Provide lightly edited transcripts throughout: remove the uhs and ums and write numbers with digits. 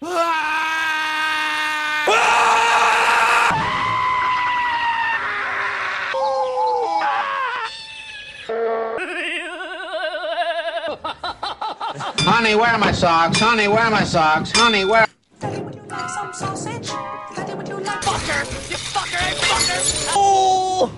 Honey, where are my socks? Honey, where are my socks? Honey, where? Daddy, would you like some sausage? Daddy, would you like Fucker! You fucker! Hey, fucker! Oh!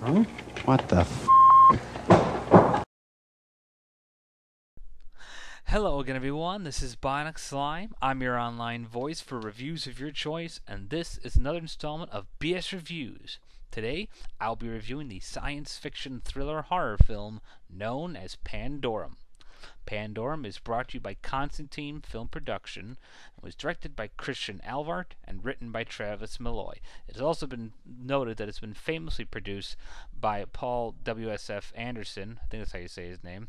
Huh? What the f? Hello again, everyone. This is Bionic Slime. I'm your online voice for reviews of your choice, and this is another installment of BS Reviews. Today, I'll be reviewing the science fiction thriller horror film known as Pandorum. Pandorum is brought to you by Constantine Film Production and was directed by Christian Alvart and written by Travis Malloy. It has also been noted that it's been famously produced by Paul W.S.F. Anderson, I think that's how you say his name,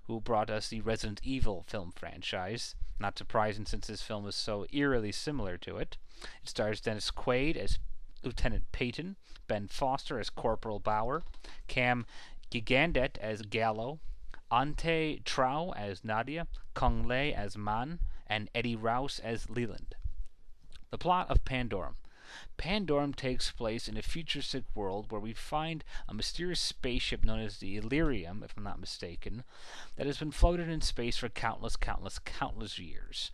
who brought us the Resident Evil film franchise. Not surprising since this film is so eerily similar to it. It stars Dennis Quaid as Lieutenant Peyton, Ben Foster as Corporal Bauer, Cam Gigandet as Gallo, Antje Traue as Nadia, Kung Lei as Man, and Eddie Rouse as Leland. The plot of Pandorum. Pandorum takes place in a futuristic world where we find a mysterious spaceship known as the Illyrium, if I'm not mistaken, that has been floated in space for countless years.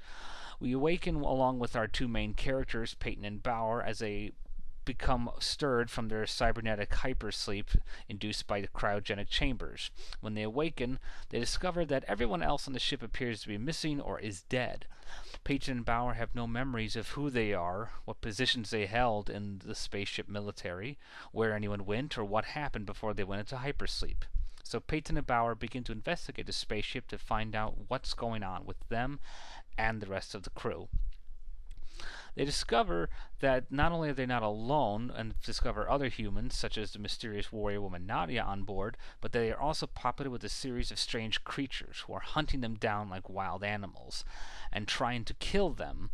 We awaken along with our two main characters, Peyton and Bauer, as they become stirred from their cybernetic hypersleep induced by the cryogenic chambers. When they awaken, they discover that everyone else on the ship appears to be missing or is dead. Peyton and Bauer have no memories of who they are, what positions they held in the spaceship military, where anyone went, or what happened before they went into hypersleep. So Peyton and Bauer begin to investigate the spaceship to find out what's going on with them and the rest of the crew. They discover that not only are they not alone and discover other humans, such as the mysterious warrior woman Nadia on board, but they are also populated with a series of strange creatures who are hunting them down like wild animals and trying to kill them.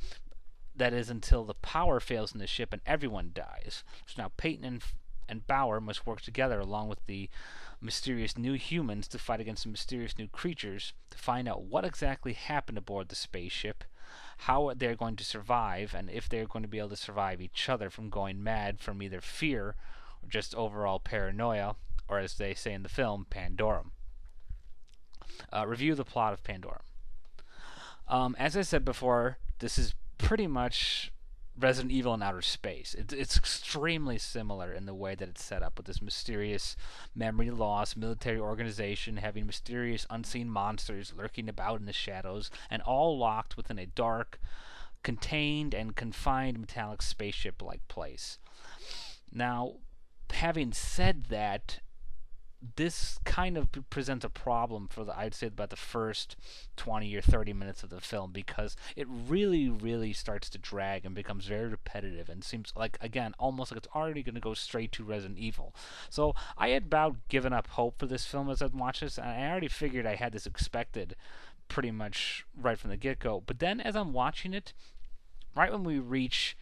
That is until the power fails in the ship and everyone dies. So now Peyton and Bauer must work together along with the mysterious new humans to fight against the mysterious new creatures to find out what exactly happened aboard the spaceship, how they're going to survive, and if they're going to be able to survive each other from going mad from either fear or just overall paranoia, or as they say in the film, Pandorum. Review the plot of Pandorum. As I said before, this is pretty much Resident Evil in outer space. It's extremely similar in the way that it's set up, with this mysterious memory loss military organization having mysterious unseen monsters lurking about in the shadows, and all locked within a dark, contained and confined metallic spaceship-like place. Now, having said that, this kind of presents a problem for I'd say about the first 20 or 30 minutes of the film, because it really starts to drag and becomes very repetitive and seems like, again, almost like it's already going to go straight to Resident Evil. So I had about given up hope for this film as I'd watched this, and I already figured I had this expected pretty much right from the get-go. But then as I'm watching it, right when we reach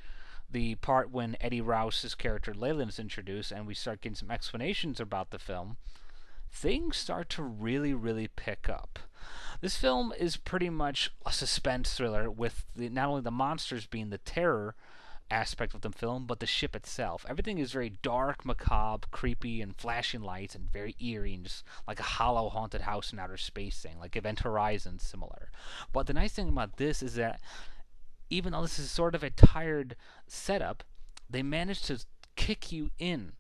the part when Eddie Rouse's character Leland is introduced and we start getting some explanations about the film, things start to really pick up. This film is pretty much a suspense thriller, with not only the monsters being the terror aspect of the film, but the ship itself. Everything is very dark, macabre, creepy, and flashing lights, and very eerie, and just like a hollow haunted house in outer space thing, like Event Horizon similar. But the nice thing about this is that even though this is sort of a tired setup, they manage to kick you in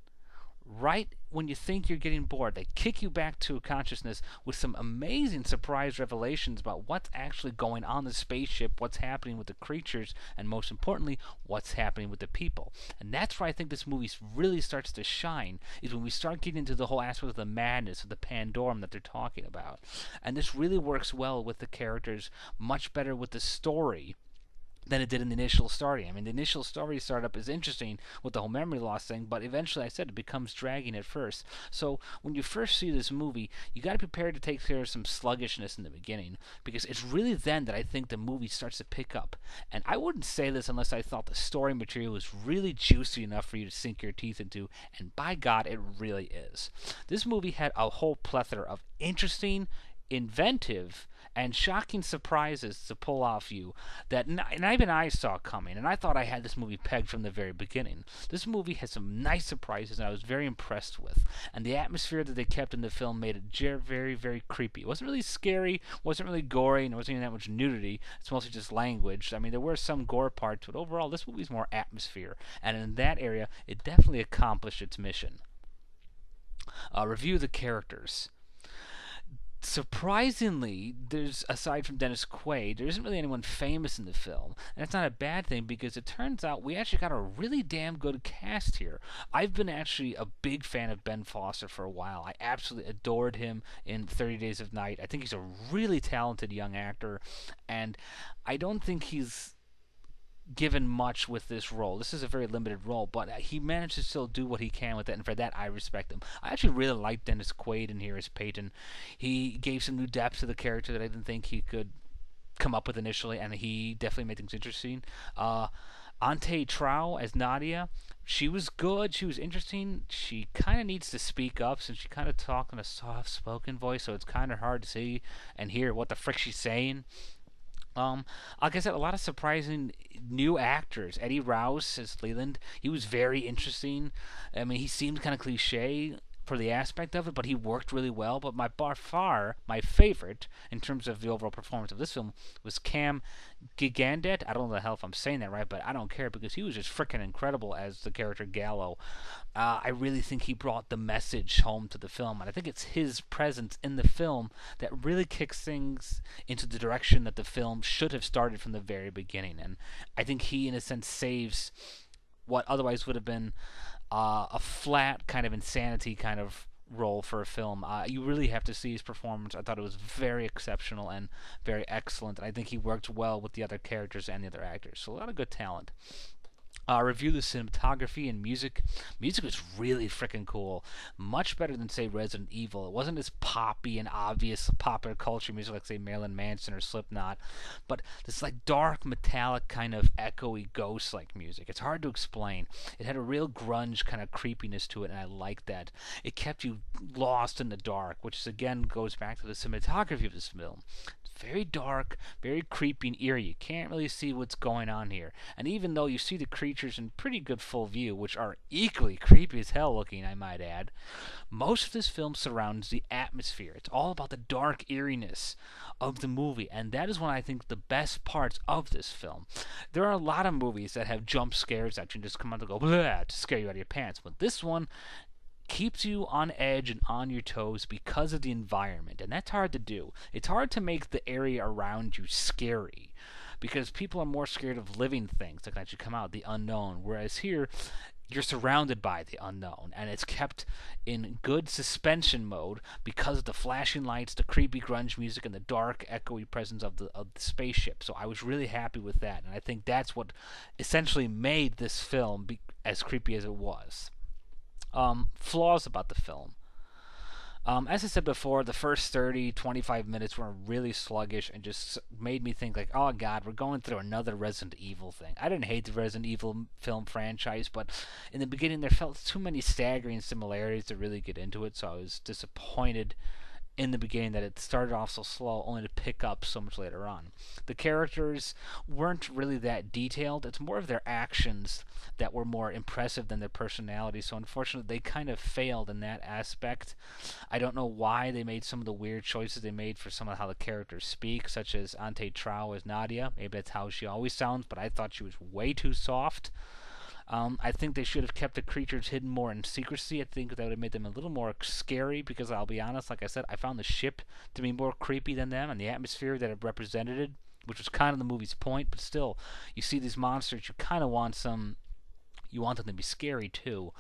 right when you think you're getting bored. They kick you back to consciousness with some amazing surprise revelations about what's actually going on in the spaceship, what's happening with the creatures, and most importantly, what's happening with the people. And that's where I think this movie really starts to shine, is when we start getting into the whole aspect of the madness, of the Pandorum that they're talking about. And this really works well with the characters, much better with the story than it did in the initial starting. I mean, the initial story startup is interesting with the whole memory loss thing, but eventually, I said, it becomes dragging at first. So when you first see this movie, you got to be prepared to take care of some sluggishness in the beginning, because it's really then that I think the movie starts to pick up. And I wouldn't say this unless I thought the story material was really juicy enough for you to sink your teeth into, and by God, it really is. This movie had a whole plethora of interesting, inventive, and shocking surprises to pull off you that and even I saw coming. And I thought I had this movie pegged from the very beginning. This movie has some nice surprises, and I was very impressed with. And the atmosphere that they kept in the film made it very, very creepy. It wasn't really scary, wasn't really gory, and there wasn't even that much nudity. It's mostly just language. I mean, there were some gore parts, but overall, this movie's more atmosphere. And in that area, it definitely accomplished its mission. Review the characters. Surprisingly, there's aside from Dennis Quaid, there isn't really anyone famous in the film, and that's not a bad thing because it turns out we actually got a really damn good cast here. I've been actually a big fan of Ben Foster for a while. I absolutely adored him in 30 Days of Night. I think he's a really talented young actor, and I don't think he's given much with this role. This is a very limited role, but he managed to still do what he can with it, and for that I respect him. I actually really like Dennis Quaid in here as Peyton. He gave some new depth to the character that I didn't think he could come up with initially, and he definitely made things interesting. Antje Traue as Nadia, she was good, she was interesting. She kind of needs to speak up since she kind of talks in a soft-spoken voice, so it's kind of hard to see and hear what the frick she's saying. Like I said, a lot of surprising new actors. Eddie Rouse as Leland. He was very interesting. I mean, he seemed kind of cliche for the aspect of it, but he worked really well. But by far, my favorite in terms of the overall performance of this film was Cam Gigandet. I don't know the hell if I'm saying that right, but I don't care because he was just freaking incredible as the character Gallo. I really think he brought the message home to the film, and I think it's his presence in the film that really kicks things into the direction that the film should have started from the very beginning. And I think he, in a sense, saves what otherwise would have been a flat kind of insanity kind of role for a film. You really have to see his performance. I thought it was very exceptional and very excellent. And I think he worked well with the other characters and the other actors. So a lot of good talent. Review the cinematography and music. Music was really freaking cool. Much better than, say, Resident Evil. It wasn't as poppy and obvious popular culture music like, say, Marilyn Manson or Slipknot, but this like dark, metallic kind of echoey, ghost-like music. It's hard to explain. It had a real grunge kind of creepiness to it, and I liked that. It kept you lost in the dark, which again goes back to the cinematography of this film. Very dark, very creepy and eerie. You can't really see what's going on here. And even though you see the creatures in pretty good full view, which are equally creepy as hell looking, I might add, most of this film surrounds the atmosphere. It's all about the dark eeriness of the movie, and that is one I think the best parts of this film. There are a lot of movies that have jump scares that you just come out to go blah to scare you out of your pants, but this one keeps you on edge and on your toes because of the environment, and that's hard to do. It's hard to make the area around you scary because people are more scared of living things that can actually come out, the unknown, whereas here you're surrounded by the unknown, and it's kept in good suspension mode because of the flashing lights, the creepy grunge music, and the dark, echoey presence of the spaceship. So I was really happy with that, and I think that's what essentially made this film as creepy as it was. Flaws about the film. As I said before, the first 25 minutes were really sluggish and just made me think like, oh god, we're going through another Resident Evil thing. I didn't hate the Resident Evil film franchise, but in the beginning there felt too many staggering similarities to really get into it, so I was disappointed in the beginning that it started off so slow only to pick up so much later on. The characters weren't really that detailed. It's more of their actions that were more impressive than their personalities, so unfortunately they kind of failed in that aspect. I don't know why they made some of the weird choices they made for some of how the characters speak, such as Antje Traue as Nadia. Maybe that's how she always sounds, but I thought she was way too soft. I think they should have kept the creatures hidden more in secrecy. I think that would have made them a little more scary because I'll be honest, like I said, I found the ship to be more creepy than them and the atmosphere that it represented, which was kind of the movie's point, but still, you see these monsters, you kind of want them to be scary too.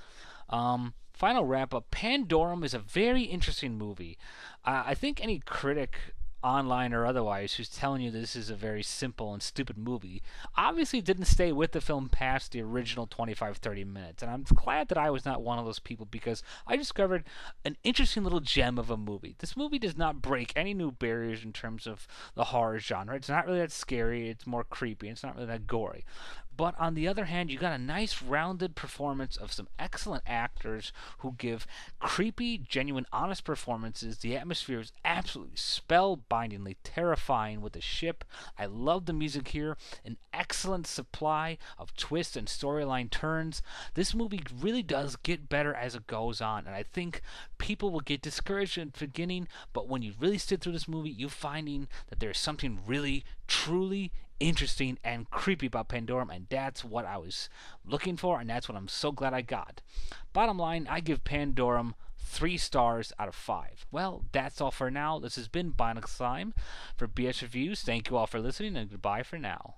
Final wrap-up, Pandorum is a very interesting movie. I think any critic online or otherwise, who's telling you this is a very simple and stupid movie, obviously didn't stay with the film past the original 25-30 minutes. And I'm glad that I was not one of those people because I discovered an interesting little gem of a movie. This movie does not break any new barriers in terms of the horror genre. It's not really that scary. It's more creepy. It's not really that gory. But on the other hand, you got a nice rounded performance of some excellent actors who give creepy, genuine, honest performances. The atmosphere is absolutely spellbindingly terrifying with the ship. I love the music here, an excellent supply of twists and storyline turns. This movie really does get better as it goes on, and I think people will get discouraged at the beginning, but when you really sit through this movie, you're finding that there's something really, truly interesting and creepy about Pandorum, and that's what I was looking for, and that's what I'm so glad I got. Bottom line, I give Pandorum 3 stars out of 5. Well, that's all for now. This has been Bionic Slime for BS Reviews. Thank you all for listening, and goodbye for now.